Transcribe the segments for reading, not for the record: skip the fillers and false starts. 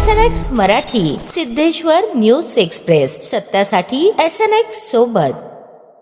SNX Marathi, Siddheshwar news express, सत्यासाठी SNX सोबत।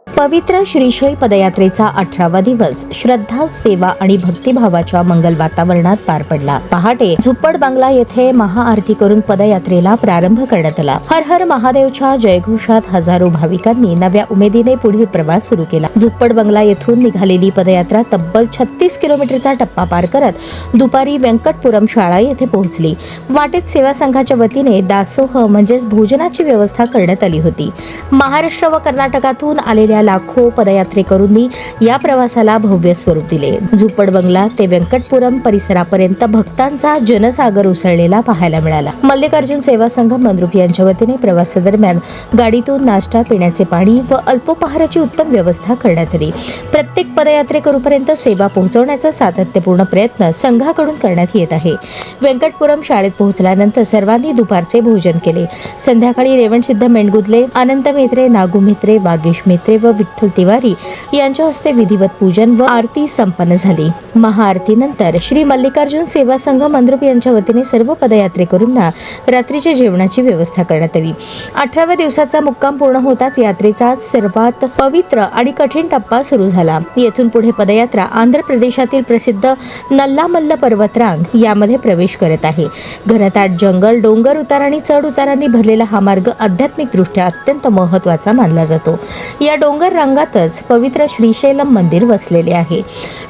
पवित्र श्रीशैल पदयात्रेचा 18वा दिवस श्रद्धा, सेवा आणि भक्तिभावाच्या मंगल वातावरणात पार पडला। पहाटे झुप्पड बंगला येथे महाआरती करून पदयात्रेला प्रारंभ करण्यात आला। हर हर महादेवच्या जयघोषात हजारो भाविकांनी नव्या उमेदीने पुढील प्रवास सुरू केला। झुप्पड बंगला येथून निघालेली पदयात्रा तब्बल 36 किलोमीटरचा टप्पा पार करत दुपारी व्यंकटपुरम शाळा येथे पोहोचली। वाटेत सेवा संघाच्या वतीने दासोह म्हणजेच भोजनाची व्यवस्था करण्यात आली होती। महाराष्ट्र व कर्नाटकातून आलेल्या लाखो पदयात्रेकरूंनी या प्रवासाला भव्य स्वरूप दिले। झुप्पड बंगला ते व्यंकटपुरम परिसरापर्यंत भक्तांचा जनसागर उसळलेला पाहायला मिळाला। मल्लिकार्जुन सेवा संघ मंद्रुप यांच्या वतीने प्रवासादरम्यान गाडीतून नाश्ता, पिण्याचे पाणी व अल्पोपहाराची उत्तम व्यवस्था करण्यात आली। प्रत्येक पदयात्रेकरूपर्यंत सेवा पोहोचवण्याचा सातत्यपूर्ण प्रयत्न संघाकडून करण्यात येत आहे। व्यंकटपुरम शाळेत पोहोचल्यानंतर सर्वांनी दुपारचे भोजन केले। संध्याकाळी रेवणसिद्ध मेंढगुदले, अनंत मेत्रे, नागू मेत्रे, वागेश मेत्रे व विठ्ठल तिवारी यांच्या हस्ते विधिवत पूजन व आरती संपन्न झाली। महाआरतीनंतर श्री मल्लिकार्जुन सेवा संघ मंद्रुप यांच्या वतीने सर्व पदयात्रेकरूंना रात्रीच्या जेवणाची व्यवस्था करण्यात आली। 18व्या दिवसाचा मुक्काम पूर्ण होताच यात्रेचा सर्वात पवित्र आणि कठीण टप्पा सुरू झाला। येथून पुढे पदयात्रा आंध्र प्रदेशातील प्रसिद्ध नल्लामल्ल पर्वतरांग यामध्ये प्रवेश करत आहे। घनदाट जंगल, डोंगर उतार आणि चढ उतारांनी भरलेला हा मार्ग आध्यात्मिक दृष्ट्या अत्यंत महत्त्वाचा मानला जातो। या डोंगर रांगातच पवित्र श्रीशैलम मंदिर वसलेले आहे।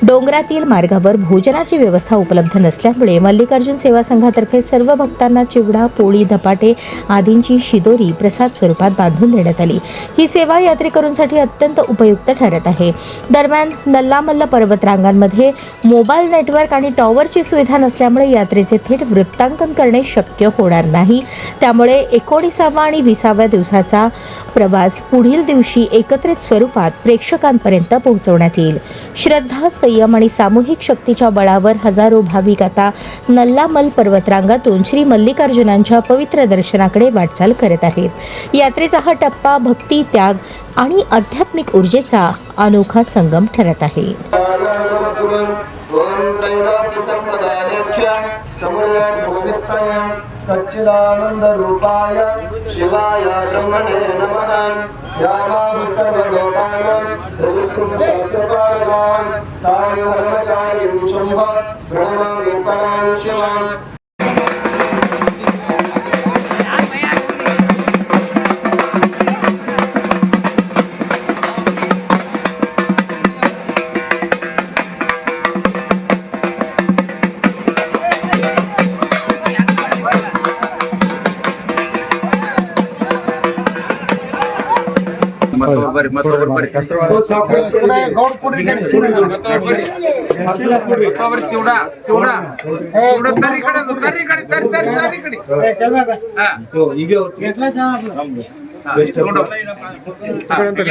डोंगरातील मार्गावर भोजनाची व्यवस्था उपलब्ध नसल्यामुळे मल्लिकार्जुन सेवा संघातर्फे सर्व भक्तांना चिवडा, पोळी, धपाटे आदींची शिदोरी प्रसाद स्वरूपात बांधून देण्यात आली। ही सेवा यात्रेकरूंसाठी अत्यंत उपयुक्त ठरत आहे। दरम्यान नल्लामल्ल पर्वतरांगांमध्ये मोबाईल नेटवर्क आणि टॉवरची सुविधा नसल्यामुळे यात्रेचे थेट वृत्तांकन करणे शक्य होणार नाही। त्यामुळे 19व्या आणि 20व्या दिवसाचा प्रवास पुढील दिवशी एकत्रित स्वरूपात प्रेक्षकांपर्यंत पोहोचवण्यात येईल। श्रद्धा, संयम आणि सामूहिक शक्तीच्या बळावर हजारो भाविक आता नल्लामल पर्वतरांगातून श्री मल्लिकार्जुनांच्या पवित्र दर्शनाकडे वाटचाल करत आहेत। यात्रेचा हा टप्पा भक्ती, त्याग आणि आध्यात्मिक ऊर्जेचा अनोखा संगम ठरत आहे। सच्चिदानंद रूपाय शिवाय ब्रह्मणे नमः। यामाहु सर्वलोकानां प्रभुं शास्त्रपालकान् तान् धर्मचारिं शम्भ ब्रह्माणि परां शिवाम्।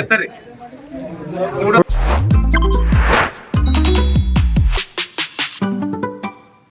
चल